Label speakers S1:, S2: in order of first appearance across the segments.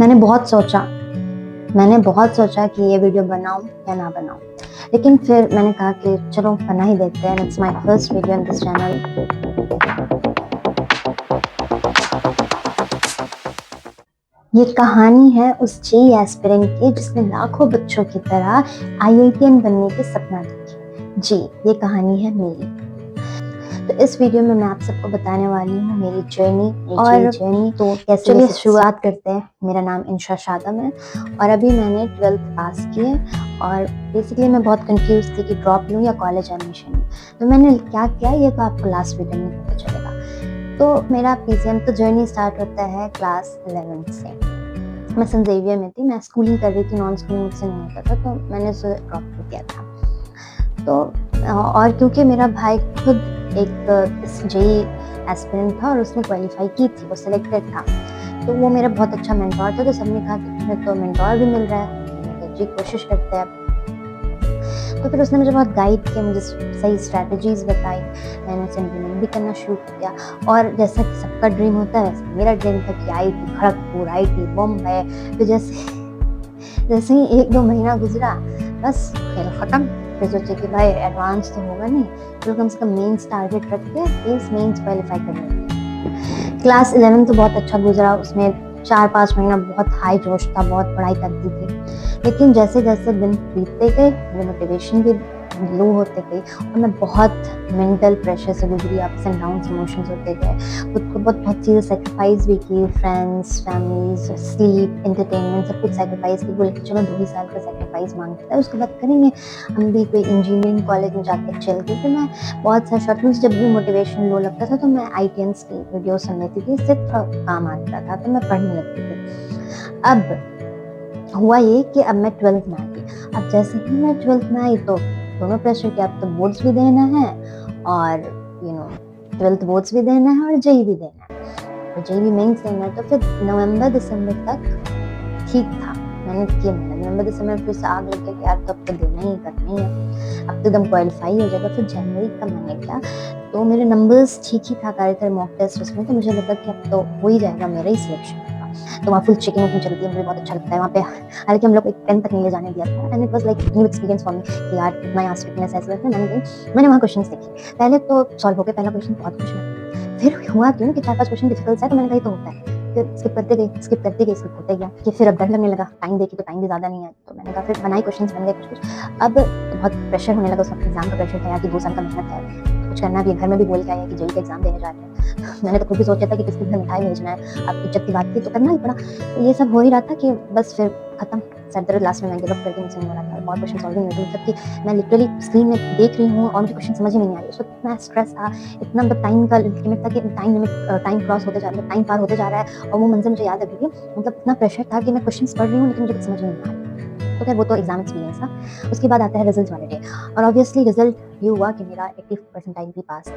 S1: मैंने बहुत सोचा कि ये वीडियो बनाऊं या ना बनाऊं, लेकिन फिर मैंने कहा कि चलो बना ही देते हैं। It's my first video in this channel. ये कहानी है उस जेई एस्पिरेंट की जिसने लाखों बच्चों की तरह आईआईटीएन बनने के सपना देखे। जी, ये कहानी है मेरी। तो इस वीडियो में मैं आप सबको बताने वाली हूँ मेरी जर्नी। तो चलिए शुरुआत करते हैं। मेरा नाम इंशा शादम है और अभी मैंने 12th पास की है और बेसिकली मैं बहुत कंफ्यूज थी कि ड्रॉप लूँ या कॉलेज एडमिशन लूँ। तो मैंने क्या किया ये तो आपको लास्ट वीडियो में पता चलेगा। तो मेरा पीसीएम तो जर्नी स्टार्ट होता है क्लास 11 से। मैं सेंट ज़ेवियर में थी, मैं स्कूलिंग कर रही थी, नॉन स्कूलिंग मुझसे नहीं होता था, तो मैंने उसे ड्रॉप किया था। तो और क्योंकि मेरा भाई खुद एक जेई एस्पिरेंट था और उसने क्वालिफाई की थी, वो सिलेक्टेड था, तो वो मेरा बहुत अच्छा मेंटोर था। तो सबने कहा कि तुम्हें तो मेंटोर भी मिल रहा है, तो जी कोशिश करते हैं। तो फिर उसने मुझे बहुत गाइड किया, मुझे सही स्ट्रैटेजीज बताई, मैंने उसे इम्प्लीमेंट भी करना शुरू किया। और जैसा कि सबका ड्रीम होता है वैसे मेरा ड्रीम था कि आईआईटी खड़गपुर, आईआईटी बॉम्बे। तो जैसे ही 1-2 महीना गुजरा, बस खेल खत्म। फिर सोचे कि भाई एडवांस तो होगा नहीं, तो कम से कम मेंस टारगेट रख के प्लीज मेंस क्वालिफाई कर लेते। क्लास 11 तो बहुत अच्छा गुजरा, उसमें 4-5 महीना बहुत हाई जोश था, बहुत पढ़ाई करती थी। लेकिन जैसे जैसे दिन बीतते गए मेरी मोटिवेशन भी लो होते गई और मैं बहुत मेंटल प्रेशर से गुजरी, अप्स एंड डाउन इमोशंस होते गए। खुद को बहुत चीज़ें सेक्रीफाइस भी की, फ्रेंड्स, फैमिलीज, स्लीप, एंटरटेनमेंट, सब कुछ सेक्रीफाइस की। बोले कि चलो 2 ही साल का सेक्रीफाइस मांगता है, उसके बाद करेंगे। हम भी कोई इंजीनियरिंग कॉलेज में जाके चल गए। फिर मैं बहुत सारे शॉर्ट फिल्म, जब भी मोटिवेशन लो लगता था तो मैं आईटीएन्स की वीडियो सुन लेती थी, इससे थोड़ा काम आता था, तो मैं पढ़ने लगती थी। अब हुआ ये कि अब मैं 12th में आ गई। अब जैसे ही मैं 12th में आई तो दोनों प्रेशर के, अब तो बोर्ड्स भी देना है और 12th बोर्ड्स भी देना है और जेई भी देना है, और जेई भी मेंस देना है। तो फिर नवंबर दिसंबर तक ठीक था, मैंने किया। नवंबर दिसंबर फिर से आग लग गया कि यार तो अब तो देना ही करना ही है, अब तो एकदम क्वालिफाई हो जाएगा। फिर जनवरी का मैंने किया तो मेरे नंबर्स ठीक ही ठाक आ रहे थे मॉक टेस्ट उसमें, तो मुझे लगा कि अब तो हो ही जाएगा, मेरा ही सिलेक्शन होगा। तो वहाँ फुल चेकिंग चलती है, मुझे बहुत अच्छा लगता है वहाँ पे। हालांकि हम लोग एक पेन तक नहीं ले जाने दिया था, and it was like new experience for me कि यार इतना यहाँ स्ट्रिक्टनेस ऐसे वैसे। मैंने वहाँ क्वेश्चंस देखे, पहले तो सॉल्व हो गए, पहला क्वेश्चन बहुत खुश हुआ। फिर हुआ क्यों कि 4-5 क्वेश्चन डिफिकल्ट है, तो मैंने कहा तो होता है। फिर स्किप करते गए स्किप होते गया कि फिर अब डर लगने लगा, टाइम देखी तो टाइम भी ज़्यादा नहीं है, तो मैंने कहा फिर बनाई, क्वेश्चंस बन गए कुछ। अब बहुत प्रेशर होने लगा, उस वक्त एग्जाम का प्रेशर था यार कि 2 साल का मेहनत है, कुछ करना भी है। घर में भी बोल के आया कि जेई का एग्जाम देने जा रहे हैं। मैंने तो खुद भी सोचा था कि किसके घर मिठाई भेजना है, अब इज्जत की बात थी तो करना ही पड़ा। तो ये सब हो ही रहा था कि बस फिर खत्म, सर दर्द लास्ट में मैं गिव अप करके मुझसे नहीं हो रहा था। बहुत क्वेश्चन सॉल्व नहीं होते, मतलब कि मैं लिटरली स्क्रीन में देख रही हूँ और मुझे क्वेश्चन समझ ही नहीं आ रही। उस वक्त इतना स्ट्रेस था, इतना मतलब टाइम का लिमिट था कि टाइम क्रॉस होते जा रहा है, टाइम पार होते जा रहा है और वो मंजर मुझे याद है। मतलब इतना प्रेशर था कि मैं क्वेश्चन पढ़ रही हूँ लेकिन मुझे कुछ समझ नहीं आ रहा। तो खैर वो तो एग्जाम एक्सपीरियंस था। उसके बाद आता है रिजल्ट वाले डे, और ऑब्वियसली रिजल्ट ये हुआ कि मेरा 80 परसेंटाइल भी पास था।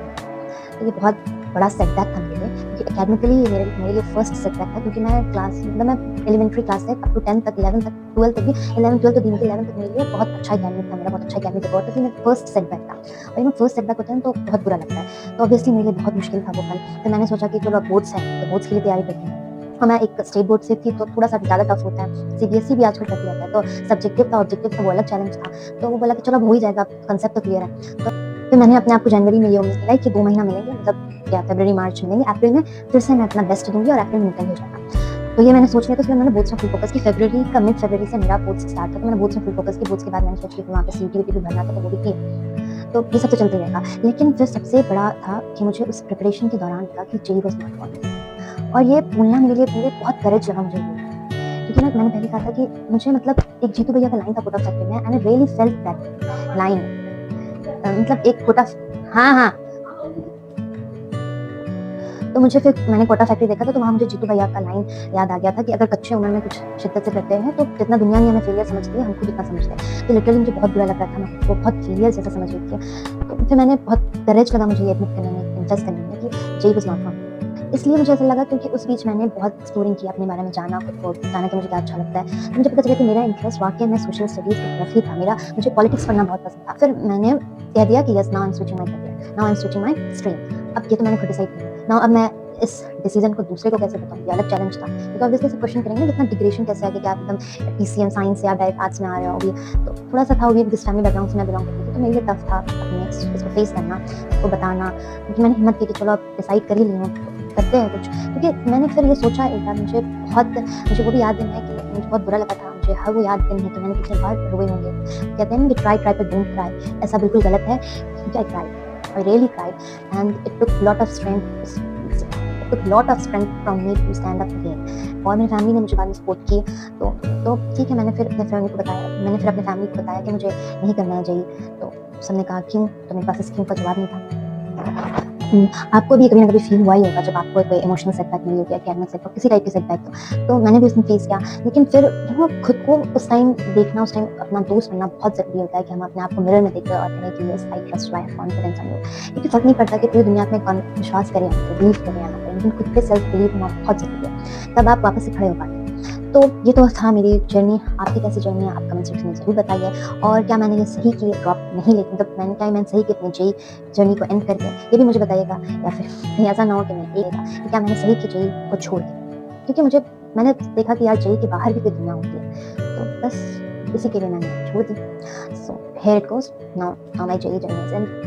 S1: तो ये बहुत बड़ा सेटबैक था मेरे लिए, क्योंकि एकेडमिकली मेरे लिए फर्स्ट सेटबैक था, क्योंकि मैं क्लास मतलब मैं एलिमेंट्री क्लास से अप टू 10 तक, 11 तक, 12 तक भी, 11 12 तो दी 11 तक मेरे लिए बहुत अच्छा एकेडमिक था, मेरा बहुत अच्छा एकेडमिक रिकॉर्ड था। फिर मेरा फर्स्ट सेटबैक था, और ये फर्स्ट सेटबैक होता है तो बहुत बुरा लगता है। तो ऑब्वियसली मेरे लिए बहुत मुश्किल था वो पल। फिर मैंने सोचा कि चलो बोर्ड्स हैं तो बोर्ड्स के लिए तैयारी करती हूँ। और मैं एक स्टेट बोर्ड से थी तो थोड़ा सा ज़्यादा टफ होता है, सीबीएसई भी आजकल टफ रहता है, तो सब्जेक्टिव था, ऑब्जेक्टिव था, वो अलग चैलेंज था। तो वो बोला कि चलो अब हो ही जाएगा, कंसेप्ट तो क्लियर है। तो फिर मैंने अपने आप को जनवरी में ये उम्मीद दिलाई कि 2 महीना मिलेंगे, मतलब क्या फरवरी मार्च मिलेंगे, अप्रैल में फिर से मैं अपना बेस्ट दूंगी और अप्रैल में निकल हो जाएगा। तो ये मैंने सोच लिया। तो फिर मैंने बोर्ड्स में फुल फोकस की। फरवरी का मिड फरवरी से मेरा बोर्ड्स स्टार्ट था, तो मैंने बोर्ड्स में फुल फोकस की। बोर्ड्स के बाद मैंने सोचा कि वहाँ पे सीटी भी भरना था, तो वो भी की। तो ये सब तो चलते रहेगा, लेकिन फिर सबसे बड़ा था कि मुझे उस प्रिपरेशन के दौरान लगा कि JEE was not for me. और ये बोलना मेरे लिए बहुत करेज लगा मुझे, क्योंकि ना मैंने पहले कहा था कि मुझे मतलब एक जीतू भैया का लाइन था कोटा फैक्ट्री में, and I really felt that line. मतलब एक कोटा, हाँ हाँ, तो मुझे फिर मैंने कोटा फैक्ट्री देखा था, तो वहाँ मुझे जीतू भैया का लाइन याद आ गया था कि अगर कच्चे उम्र में कुछ शिद्दत से करते हैं तो जितना दुनिया नहीं हमें फेलियर समझती है, हम खुद इतना समझते हैं। तो लिटरली मुझे बहुत बुरा लग रहा था, मैं वो बहुत फेलियर जैसा समझ रही थी। तो फिर मैंने बहुत करेज लगा मुझे ये एडमिट करने में, कन्फेस करने में कि JEE was not for me. इसलिए मुझे ऐसा लगा क्योंकि उस बीच मैंने बहुत एक्सप्लोरिंग किया, अपने बारे में जाना, खुद को जाना कि मुझे क्या अच्छा लगता है। तो मुझे पता चला कि मेरा इंटरेस्ट वाकई में सोशल स्टडीज़ की तरफ ही था, मुझे पॉलिटिक्स पढ़ना बहुत पसंद था। फिर मैंने कह दिया कि yes, now I am switching my career, now I am switching my stream. अब ये तो मैंने खुद डिसाइड किया। नाउ अब मैं इस डिसीजन को दूसरे को कैसे बताऊँ, ये अलग चैलेंज था। क्योंकि ऑब्वियसली सब क्वेश्चन करेंगे कितना डिग्रेडेशन कैसे है, कि क्या आप एकदम पीसीएम साइंस से आप डायरेक्ट आर्ट्स में आ रहे हो। अभी तो थोड़ा सा था, वो भी जिस फैमिली बैकग्राउंड से मैं बिलोंग करती थी, तो मेरे लिए टफ था अपने इस चीज़ को फेस करना, उसको बताना। क्योंकि मैंने हिम्मत की कि चलो अब डिसाइड कर ही ली हूँ, तो करते हैं कुछ। क्योंकि मैंने फिर ये सोचा एक बार, मुझे वो भी याद दिन है कि मुझे बहुत बुरा लगा था, मुझे हर वो याद दिन है कि मैंने कितनी बार रोए होंगे। कहते हैं ना कि try try but don't cry, ऐसा बिल्कुल गलत है, क्योंकि I cried, I really cried, and it took lot of strength. It took lot of strength from me to stand up again. और मेरी फैमिली ने मुझे बाद में सपोर्ट की, तो ठीक है, मैंने फिर अपने अपने फैमिली को बताया कि मुझे नहीं करना है जेईई। तो सबने कहा क्यों, तो मेरे पास इस क्यों का जवाब नहीं था। आपको भी कभी ना कभी फील हुआ ही होगा जब आपको कोई इमोशनल सेटबैक मिली होगी, अकेडमिक सेटबैक, किसी टाइप की सेटबैक, तो मैंने भी उसमें फेस किया। लेकिन फिर वो खुद को उस टाइम देखना, उस टाइम अपना दोस्त बनना बहुत ज़रूरी होता है, कि हम अपने आप को मिरर में देखें और कहें कि yes I trust, I have confidence on you. क्योंकि फ़र्क नहीं पड़ता कि पूरी दुनिया में कौन विश्वास करें, बिलीव करें या ना करें, लेकिन खुद पे सेल्फ बिलीव होना बहुत ज़रूरी है, तब आप वापस से खड़े हो पाते हैं। तो ये तो था मेरी जर्नी। आपकी कैसी जर्नी है, आप कमेंट सेक्शन में ज़रूर बताइए। और क्या मैंने ये सही की ड्रॉप नहीं, लेकिन जब मैंने सही की अपनी जेईई जर्नी को एंड करके, ये भी मुझे बताइएगा। या फिर कहीं ऐसा ना हो कि क्या मैंने सही की जेईई को छोड़ के, क्योंकि मैंने देखा कि यार जेईई के बाहर भी कोई दुनिया होती है, तो बस इसी के लिए मैंने छोड़ दी। So here it goes, now my JEE journey is and.